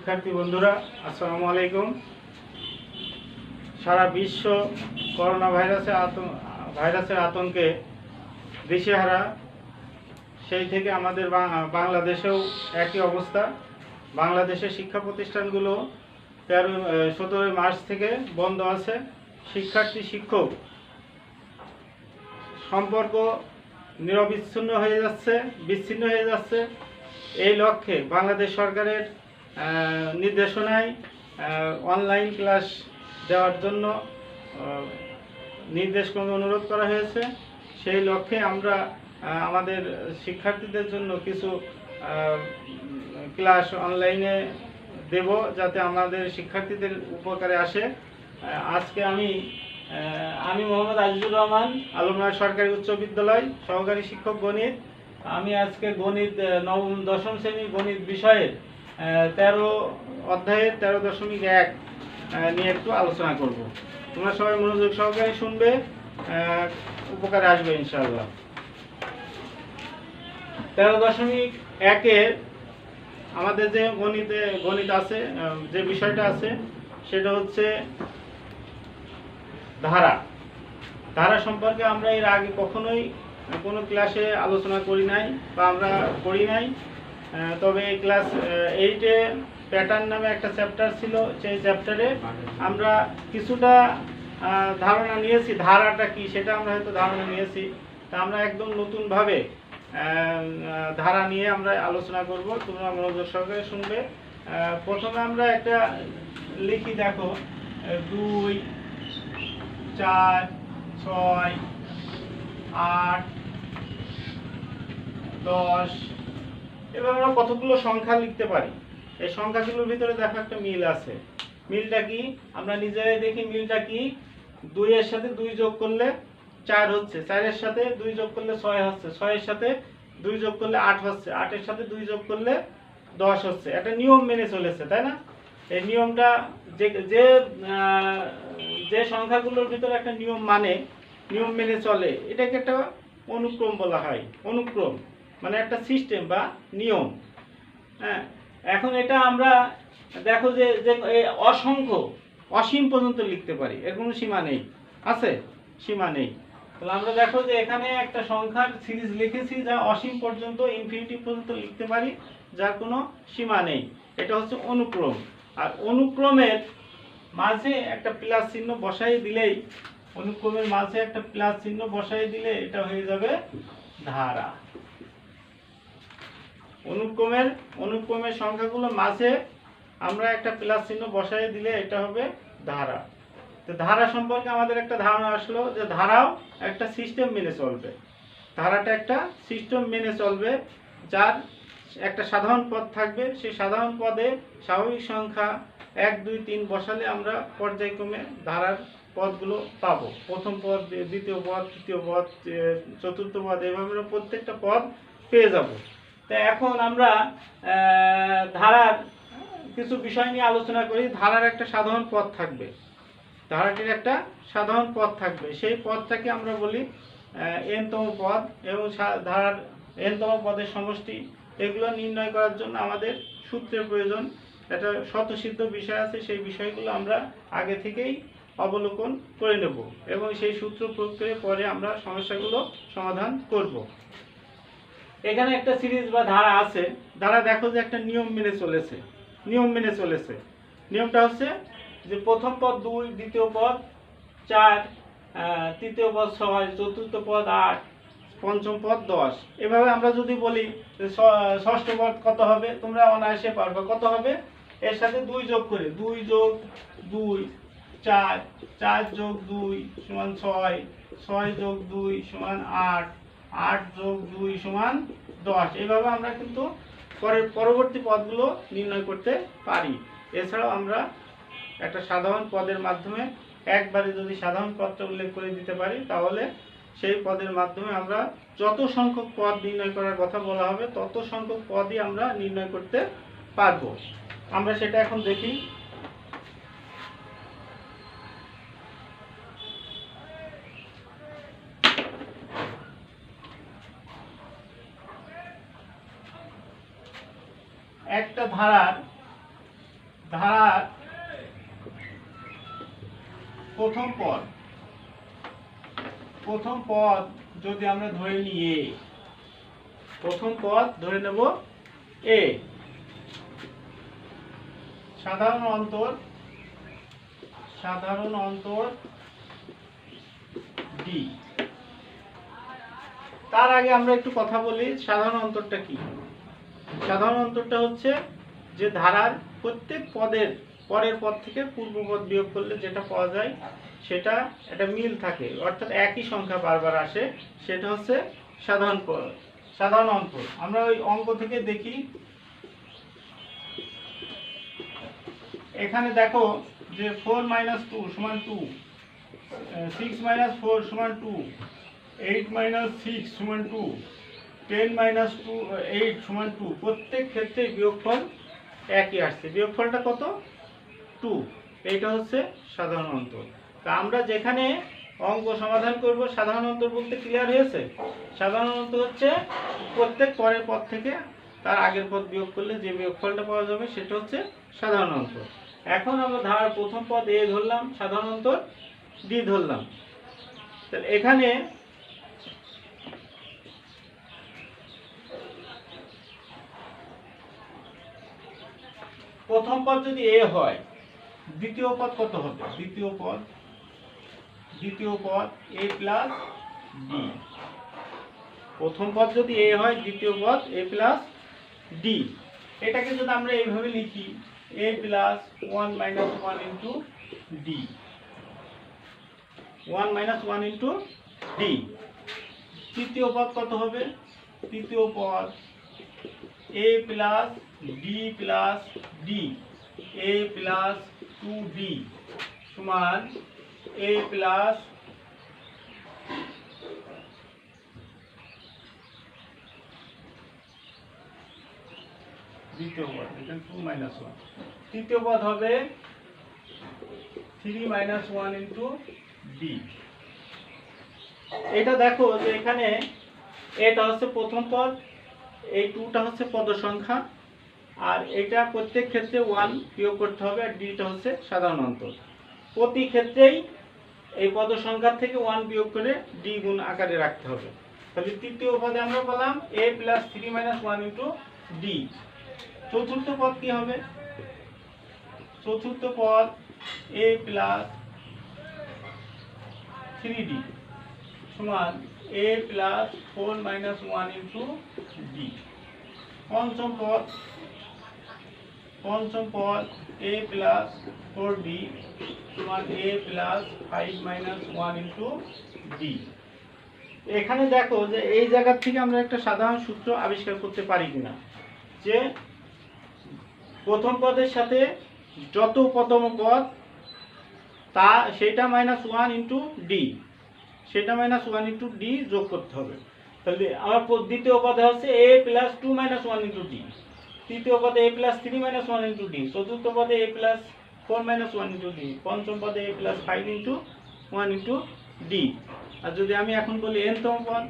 শিক্ষার্থী বন্ধুরা, আসসালামু আলাইকুম। সারা বিশ্ব করোনা ভাইরাসের আতঙ্কে দিশেহারা। সেই থেকে আমাদের বাংলাদেশেও একই অবস্থা। বাংলাদেশের শিক্ষা প্রতিষ্ঠানগুলো 17 মার্চ থেকে বন্ধ আছে। শিক্ষার্থী শিক্ষক সম্পর্ক বিচ্ছিন্ন হয়ে যাচ্ছে। এই লক্ষ্যে বাংলাদেশ সরকারের নির্দেশনায় অনলাইন ক্লাস দেওয়ার জন্য নির্দেশক্রমে অনুরোধ করা হয়েছে। সেই লক্ষ্যে আমরা আমাদের শিক্ষার্থীদের জন্য কিছু ক্লাস অনলাইনে দেব, যাতে আমাদের শিক্ষার্থীদের উপকারে আসে। আজকে আমি মোহাম্মদ আজিজুর রহমান, আলমনগর সরকারি উচ্চ বিদ্যালয় সহকারী শিক্ষক গণিত। আমি আজকে গণিত দশম শ্রেণীর গণিত বিষয়ের 13 অধ্যায়ের 13.1 নিয়ে একটু আলোচনা করব। তোমরা সবাই মনোযোগ সহকারে শুনবে, উপকারে আসবে ইনশাআল্লাহ। 13.1-এর আমাদের যে গণিত আছে, যে বিষয়টা আছে সেটা হচ্ছে ধারা সম্পর্কে আমরা এর আগে কখনোই কোনো ক্লাসে আলোচনা করি নাই বা আমরা করি নাই। তবে এই ক্লাস 8-এ প্যাটার্ন নামে একটা চ্যাপ্টার ছিল। সেই চ্যাপ্টারে আমরা কিছুটা ধারণা নিয়েছি। ধারাটা কি সেটা আমরা হয়তো ধারণা নিয়েছি। তা আমরা একদম নতুনভাবে ধারা নিয়ে আমরা আলোচনা করব। তোমরা মনোযোগ সহকারে শুনবে। প্রথমে আমরা একটা লিখি, দেখো 2, 4, 6, 8, 10, এবার আমরা কতগুলো সংখ্যা লিখতে পারি। এই সংখ্যাগুলোর ভিতরে দেখো একটা মিল আছে। মিলটা কি আমরা নিজেরাই দেখি। মিলটা কি? 2 এর সাথে 2 যোগ করলে 4 হচ্ছে, 4 এর সাথে 2 যোগ করলে 6 হচ্ছে, 6 এর সাথে 2 যোগ করলে 8 হচ্ছে, 8 এর সাথে 2 যোগ করলে 10 হচ্ছে। একটা নিয়ম মেনে চলেছে, তাই না? এই নিয়মটা যে সংখ্যাগুলোর ভিতরে একটা নিয়ম মেনে চলে, এটাকে একটা অনুক্রম বলা হয়। অনুক্রম মানে একটা সিস্টেম বা নিয়ম। হ্যাঁ, এখন এটা আমরা দেখো যে অসীম পর্যন্ত লিখতে পারি। এর কোনো সীমা নেই, আছে? সীমা নেই। তাহলে আমরা দেখো যে এখানে একটা সংখ্যার সিরিজ লিখেছি যা অসীম পর্যন্ত, ইনফিনিটি পর্যন্ত লিখতে পারি, যার কোনো সীমা নেই। এটা হচ্ছে অনুক্রম। আর অনুক্রমের মাঝে একটা প্লাস চিহ্ন বসাই দিলেই, এটা হয়ে যাবে ধারা। অনুক্রমের সংখ্যাগুলো মাঝে আমরা একটা প্লাস চিহ্ন বসাই দিলে এটা হবে ধারা। তো ধারা সম্পর্কে আমাদের একটা ধারণা আসলো যে ধারাও একটা সিস্টেম মেনে চলবে। ধারাটা একটা সিস্টেম মেনে চলবে, যার একটা সাধারণ পদ থাকবে। সেই সাধারণ পদে স্বাভাবিক সংখ্যা 1, 2, 3 বসালে আমরা পর্যায়ক্রমে ধারার পদগুলো পাবো। প্রথম পদ, দ্বিতীয় পদ, তৃতীয় পদ, চতুর্থ পদ, এইভাবে আমরা প্রত্যেকটা পদ পেয়ে যাব। তো এখন আমরা ধারার কিছু বিষয় নিয়ে আলোচনা করি। ধারার একটা সাধারণ পদ থাকবে, ধারাটির একটা সাধারণ পদ থাকবে। সেই পদটাকে আমরা বলি n-তম পদ, এবং ধারার n-তম পদের সমষ্টি। এগুলো নির্ণয় করার জন্য আমাদের সূত্রের প্রয়োজন। একটা স্বতঃসিদ্ধ বিষয় আছে, সেই বিষয়গুলো আমরা আগে থেকেই অবলোকন করে নেব এবং সেই সূত্র প্রয়োগ করে পরে আমরা সমস্যাগুলো সমাধান করব। এখানে একটা সিরিজ বা ধারা আছে। ধারা দেখো যে একটা নিয়ম মেনে চলেছে। নিয়মটা হচ্ছে যে প্রথম পদ 2, দ্বিতীয় পদ 4, তৃতীয় পদ 6, চতুর্থ পদ 8, পঞ্চম পদ 10। এভাবে আমরা যদি বলি ষষ্ঠ পদ কত হবে, তোমরা অনায়াসে পারবে। কত হবে? এর সাথে 2 যোগ করে, 2 যোগ 2 4, 4 যোগ 2 সমান 6, 6 যোগ 2 সমান 8, 8 যোগ 2 সমান 10। এইভাবে আমরা কিন্তু পরবর্তী পদগুলো নির্ণয় করতে পারি। এছাড়াও আমরা একটা সাধারণ পদের মাধ্যমে একবারে যদি সাধারণ পদটা উল্লেখ করে দিতে পারি, তাহলে সেই পদের মাধ্যমে আমরা যত সংখ্যক পদ নির্ণয় করার কথা বলা হবে তত সংখ্যক পদই আমরা নির্ণয় করতে পারবো। আমরা সেটা এখন দেখি। একটা ধারার ধারার প্রথম পদ যদি আমরা ধরে নিই এ, প্রথম পদ ধরে নেব এ, সাধারণ অন্তর ডি। তার আগে আমরা একটু কথা বলি সাধারণ অন্তরটা কি। সাধারণ অন্তরটা হচ্ছে যে ধারার প্রত্যেক পরের পদ থেকে পূর্ব পদ বিয়োগ করলে যেটা পাওয়া যায় সেটা একটা মিল থাকে, অর্থাৎ একই সংখ্যা বারবার আসে, সেটা হচ্ছে সাধারণ অন্তর। আমরা ওই অঙ্ক থেকে দেখি, এখানে দেখো যে 4 - 2 = 2, 6 - 4 = 2, 8 - 6 = 2, 10 - 2 8 = 2। প্রত্যেক ক্ষেত্রে বিয়োগফল একই আসছে। বিয়োগফলটা কত? 2। এইটা হচ্ছে সাধারণ অন্তর। তা আমরা যেখানে অঙ্ক সমাধান করব, সাধারণ অন্তর বলতে ক্লিয়ার হয়েছে? সাধারণ অন্তর হচ্ছে প্রত্যেক পরের পদ থেকে তার আগের পদ বিয়োগ করলে যে বিয়োগফলটা পাওয়া যাবে সেটা হচ্ছে সাধারণ অন্তর। এখন আমরা ধারার প্রথম পদ এ ধরলাম, সাধারণ অন্তর ডি ধরলাম। তাহলে এখানে প্রথম পদ যদি এ হয়, দ্বিতীয় পদ কত হবে? দ্বিতীয় পদ এ প্লাস ডি। প্রথম পদ যদি এ হয়, দ্বিতীয় পদ এ প্লাস ডি। এটাকে যদি আমরা এইভাবে লিখি, A plus 1 - 1 into D, 1 - 1 into D. তৃতীয় পদ কত হবে? তৃতীয় পদ A plus D plus D, A plus 2d সমান এ প্লাস দ্বিতীয় পদ, এটা 2 - 1। তৃতীয় পদ হবে 3 - 1 ইন্টু ডি। এটা দেখো যে এখানে এটা হচ্ছে প্রথম পদ, এই 2টা হচ্ছে পদ সংখ্যা, আর এটা প্রত্যেক ক্ষেত্রে 1 বিয়োগ করতে হবে, আর ডিটা হচ্ছে সাধারণ অন্তর। প্রতি ক্ষেত্রেই এই পদ সংখ্যা থেকে 1 বিয়োগ করে ডি গুণ আকারে রাখতে হবে। তাহলে তৃতীয় পদে আমরা পেলাম a প্লাস 3 - 1 ইন্টু ডি। চতুর্থ পদ কি হবে? চতুর্থ পদ a প্লাস 3d সমান a প্লাস 4 - 1 ইন্টু ডি। পঞ্চম পদ a প্লাস 4d সমান a প্লাস 5 - 1 ইন্টু ডি। এখানে দেখো যে এই জায়গা থেকে আমরা একটা সাধারণ সূত্র আবিষ্কার করতে পারি কিনা, যে প্রথম পদের সাথে যত প্রথম পদ তা সেটা -1 ইন্টু ডি, সেটা -1 ইন্টু ডি যোগ করতে হবে। তাহলে আমার দ্বিতীয় পদে হচ্ছে a প্লাস 2 - 1 ইন্টু ডি, তৃতীয় পদে a প্লাস 3 - 1 ইন্টু ডি, চতুর্থ পদে a প্লাস 4 - 1 ইন্টু ডি, পঞ্চম পদে a plus 5 into 1 into D. আর যদি আমি এখন বলি nতম পদ,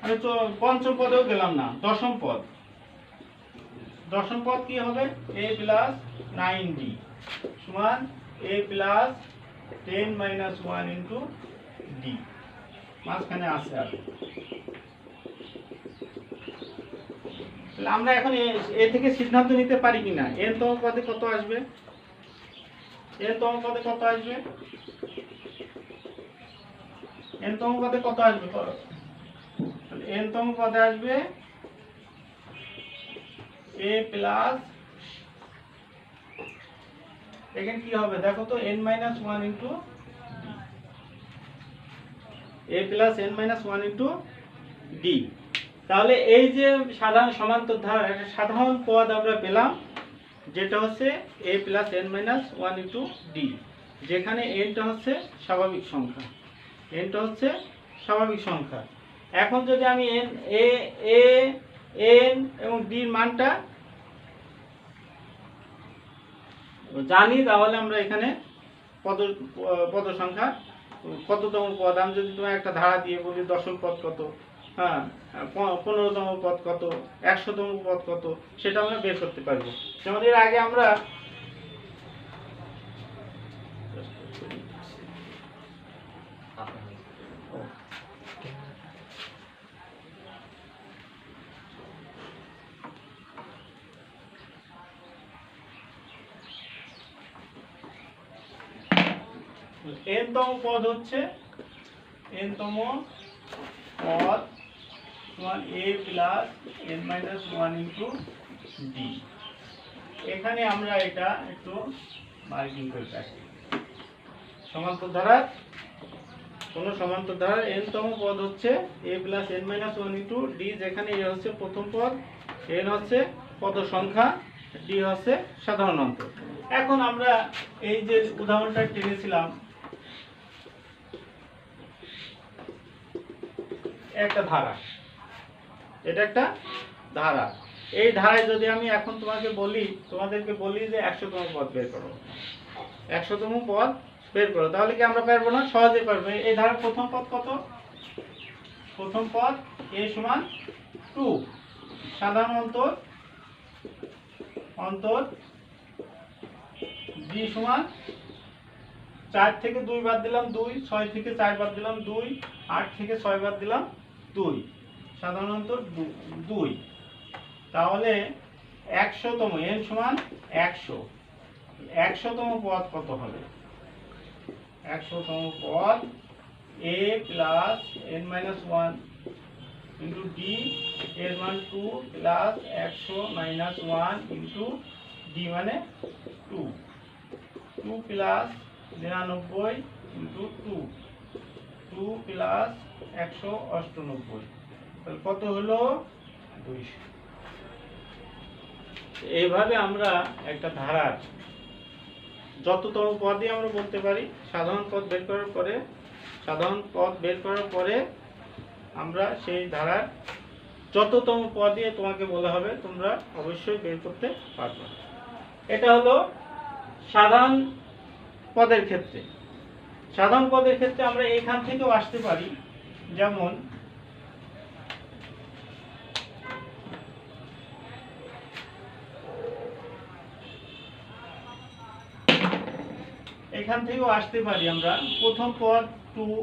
আমি তো পঞ্চম পদেও গেলাম না, দশম পদ কি হবে? a প্লাস 9d সমান a প্লাস 10 - 1 ইন্টু ডি। মাঝখানে আছে আর। তাহলে আমরা এখন এ থেকে সিদ্ধান্ত নিতে পারি কিনা nতম পদে কত আসবে? nতম পদে কত আসবে? nতম পদে কত আসবে? nতম পদে আসবে a প্লাস, এখানে কি হবে দেখো তো, n - 1 into a plus n - 1 into D. তাহলে এই যে সাধারণ সমান্তর ধারার একটা সাধারণ পদ আমরা পেলাম, যেটা হচ্ছে a plus n - 1 into D, যেখানে nটা হচ্ছে স্বাভাবিক সংখ্যা। এখন যদি আমি n এবং d এর মানটা জানি, তাহলে আমরা এখানে পদ সংখ্যা কততম পদ, আমি যদি তোমার একটা ধারা দিয়ে বলি দশম পদ কত, হ্যাঁ 15তম পদ কত, 100তম পদ কত, সেটা আমরা বের করতে পারবো। যেমন এর আগে আমরা n-তম পদ হচ্ছে n-তম পদ সমান a plus n minus 1 into D. এখানে আমরা এটা একটু মার্কিং করে রাখি। সমান্তর ধারার কোন সমান্তর ধারার n-তম পদ হচ্ছে a plus n minus 1 into D, যেখানে a হচ্ছে প্রথম পদ, n হচ্ছে পদ সংখ্যা, ডি হচ্ছে সাধারণ অন্তর। এখন আমরা এই যে উদাহরণটা টেনেছিলাম, একটা ধারা, এটা একটা ধারা। এই ধারায় যদি আমি এখন তোমাদেরকে বলি যে 100তম পদ বের করো, 100তম পদ বের করো, তাহলে কি আমরা পারবো না? সহজে পারবো। এই ধারার প্রথম পদ কত? প্রথম পদ a সমান 2, সাধারণ অন্তর অন্তর b সমান 4 থেকে 2 বাদ দিলাম 2, 6 থেকে 4 বাদ দিলাম 2, 8 থেকে 6 বাদ দিলাম 2, সাধারণ অন্তর 2। তাহলে 100তম n সমান 100, 100তম পদ কত হবে? 100তম পদ a plus n minus 1 into D, এর মান 2 প্লাস 100 মাইনাস 1 ইন্টু ডি মানে 2, 2 প্লাস 99 ইন্টু 2, 2 প্লাস 198, তাহলে কত হলো? 200। এইভাবে আমরা একটা ধারার যততম পদই আমরা বলতে পারি। সাধারণ পদ বের করার পরে আমরা সেই ধারার যততম পদ দিয়ে তোমাকে বলা হবে, তোমরা অবশ্যই বের করতে পারবে। এটা হলো সাধারণ পদের ক্ষেত্রে। সাধারণ পদের ক্ষেত্রে আমরা এখান থেকেও আসতে পারি, যেমন এখান থেকেও আসতে পারি আমরা। প্রথম পদ 2,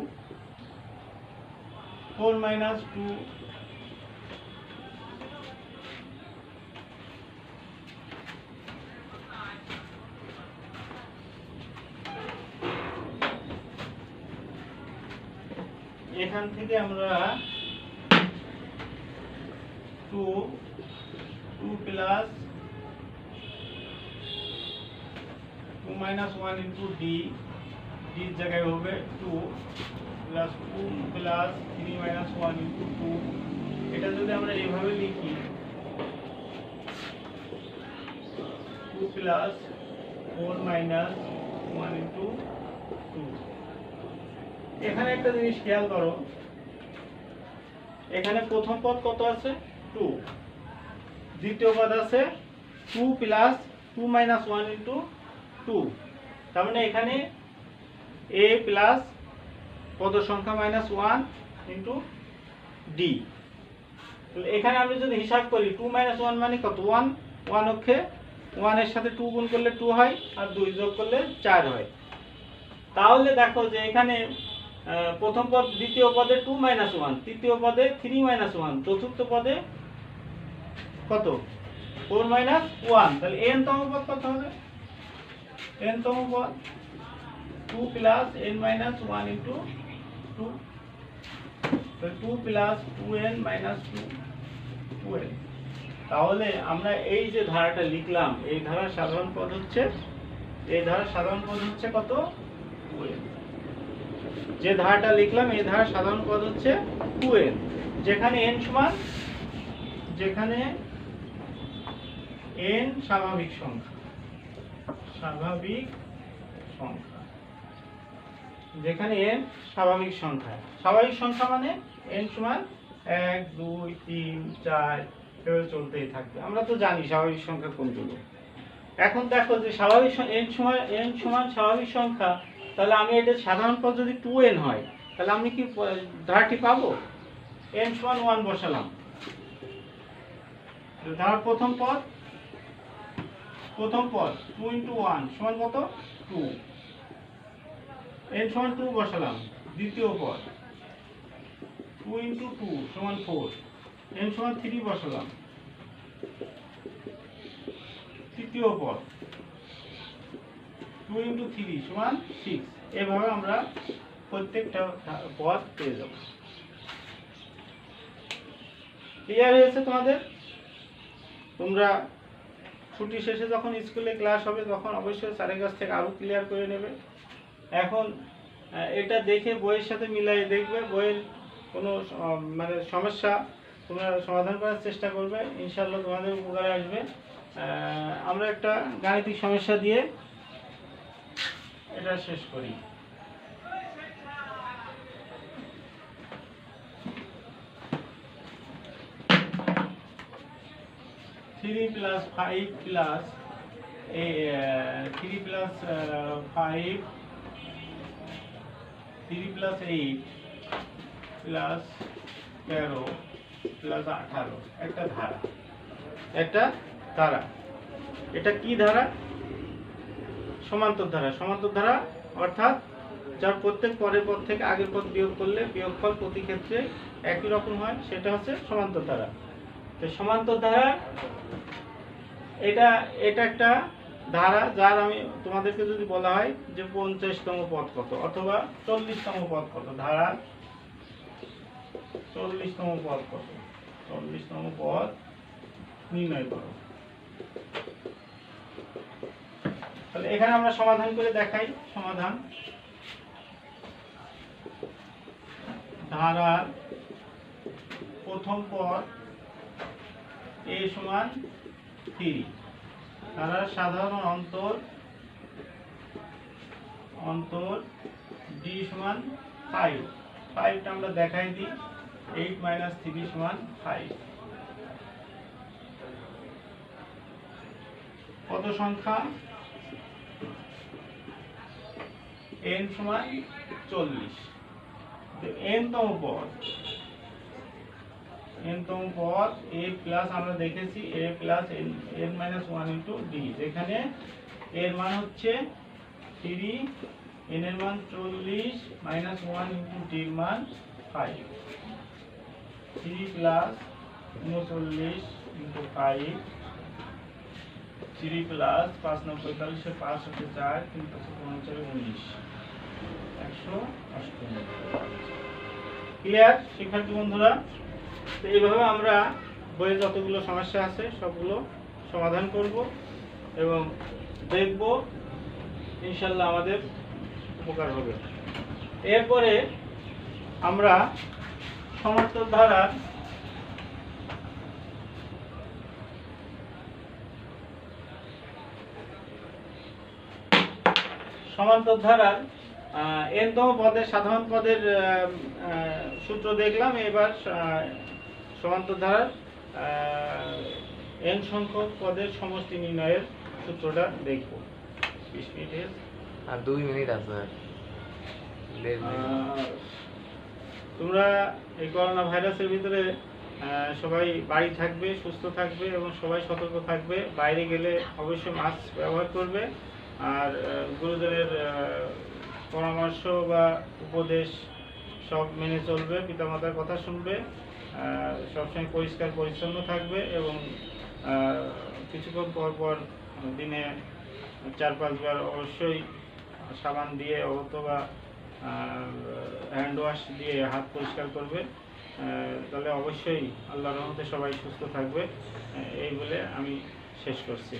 4 মাইনাস 2, এখান থেকে আমরা 2 প্লাস 2 মাইনাস 1 ইন্টু ডি, ডির জায়গায় হবে 2 প্লাস 2 প্লাস 3 মাইনাস 1 ইন্টু 2। এটা যদি আমরা এইভাবে লিখি 2 প্লাস 4 মাইনাস 1 ইন্টু 2। এখানে একটা জিনিস খেয়াল করো, এখানে প্রথম পদ কত আছে? 2, দ্বিতীয় পদ আছে 2 প্লাস 2 মাইনাস 1 ইন্টু 2। তার মানে এখানে a প্লাস পদ সংখ্যা মাইনাস 1 ইন্টু ডি। এখানে আমি যদি হিসাব করি 2 মাইনাস 1 মানে কত? 1, 1 অক্ষে 1 এর সাথে 2 গুণ করলে 2 হয়, আর 2 যোগ করলে 4 হয়। তাহলে দেখো যে এখানে প্রথম পদ, দ্বিতীয় পদে 2 মাইনাস 1, তৃতীয় পদে 3 মাইনাস 1, চতুর্থ পদে কত? 4 মাইনাস 1। তাহলে n-তম পদ কত হবে? n-তম পদ 2 প্লাস n মাইনাস 1 ইন্টু 2, তাহলে 2 প্লাস 2n মাইনাস 2n। তাহলে আমরা এই যে ধারাটা লিখলাম, এই ধারার সাধারণ পদ হচ্ছে কত? 2n। যে ধারাটা লিখলাম এই ধারার সাধারণ পদ হচ্ছে 2n, যেখানে n সমান, যেখানে n স্বাভাবিক সংখ্যা, যেখানে n স্বাভাবিক সংখ্যা। স্বাভাবিক সংখ্যা মানে n সমান 1, 2, 3, 4 এভাবে চলতেই থাকবে। আমরা তো জানি স্বাভাবিক সংখ্যা কোনগুলো। এখন দেখো যে স্বাভাবিক n সমান স্বাভাবিক সংখ্যা, তাহলে আমি এটা সাধারণ পদ যদি 2n হয়, তাহলে আমি কি ধারাটি পাবো? n সমান 1 বসালাম। ধারার প্রথম পদ 2 × 1 সমান কত 2, n সমান 2 বসালাম। দ্বিতীয় পদ 2 × 2 সমান 4, n সমান 3 বসালাম। তৃতীয় পদ 2 × 3 সমান 6। এভাবে আমরা প্রত্যেকটা পদ পেয়ে যাব। ক্লিয়ার হয়েছে তোমাদের? তোমরা ছুটি শেষে যখন স্কুলে ক্লাস হবে তখন অবশ্যই স্যারের কাছ থেকে আরো ক্লিয়ার করে নেবে। এখন এটা দেখে বইয়ের সাথে মিলাই দেখবে, বইয়ের কোনো মানে সমস্যা তোমরা সমাধান করার চেষ্টা করবে, ইনশাআল্লাহ তোমাদের উপকারে আসবে। আমরা একটা গাণিতিক সমস্যা দিয়ে এটা শেষ করি। Three plus 5 plus 8 3 plus 8 plus 13 plus 18 একটা ধারা। এটা কি ধারা? সমান্তর ধারা। সমান্তর ধারা অর্থাৎ যার প্রত্যেক পরের পদ থেকে আগের পদ বিয়োগ করলে বিয়োগফল প্রতি ক্ষেত্রে একই রকম হয়, সেটা হচ্ছে সমান্তর ধারা। তো সমান্তর ধারা এটা একটা ধারা যার আমি তোমাদেরকে যদি বলা হয় যে 50তম পদ কত অথবা 40তম পদ কত, ধারা 40তম পদ কত, 40তম পদ নির্ণয় করো। তাহলে এখানে আমরা সমাধান করে দেখাই। সমাধান: ধারার প্রথম পদ a সমান 3, ধারার সাধারণ অন্তর d সমান 5। 5টা আমরা দেখাই দিই, 8 - 3 সমান 5। পদ সংখ্যা n সমান 40। n-তম পদ a প্লাস আমরা দেখেছি a প্লাস n - 1 × d, যেখানে এর মান হচ্ছে 3, n এর মান 40 - 1 × d এর মান 5। 3 প্লাস 39 × 5, 3 প্লাস 5 × 9 = 45, 5 হচ্ছে 4, 3 + 5 = 19, 198। ক্লিয়ার শিক্ষার্থী বন্ধুরা? তো এইভাবে আমরা বইয়ে যতগুলো সমস্যা আছে সবগুলো সমাধান করব এবং দেখব, ইনশাআল্লাহ আমাদের উপকার হবে। এরপরে আমরা সমান্তর ধারার n-তম পদের সাধারণ পদের সূত্র দেখলাম। এবার সমান্তর ধারার n সংখ্যক পদের সমষ্টি নির্ণয়ের সূত্রটা দেখব। 20 মিনিট আর 2 মিনিট আছে। তোমরা এই করোনা ভাইরাসের ভিতরে সবাই বাড়ি থাকবে, সুস্থ থাকবে এবং সবাই সতর্ক থাকবে। বাইরে গেলে অবশ্যই মাস্ক ব্যবহার করবে আর গুরুজনের পরামর্শ বা উপদেশ সব মেনে চলবে, পিতামাতার কথা শুনবে, সবসময় পরিষ্কার পরিচ্ছন্ন থাকবে এবং কিছুক্ষণ পর পর দিনে 4-5 বার অবশ্যই সাবান দিয়ে অথবা হ্যান্ড ওয়াশ দিয়ে হাত পরিষ্কার করবে। তাহলে অবশ্যই আল্লাহর রহমতে সবাই সুস্থ থাকবে। এই বলে আমি শেষ করছি।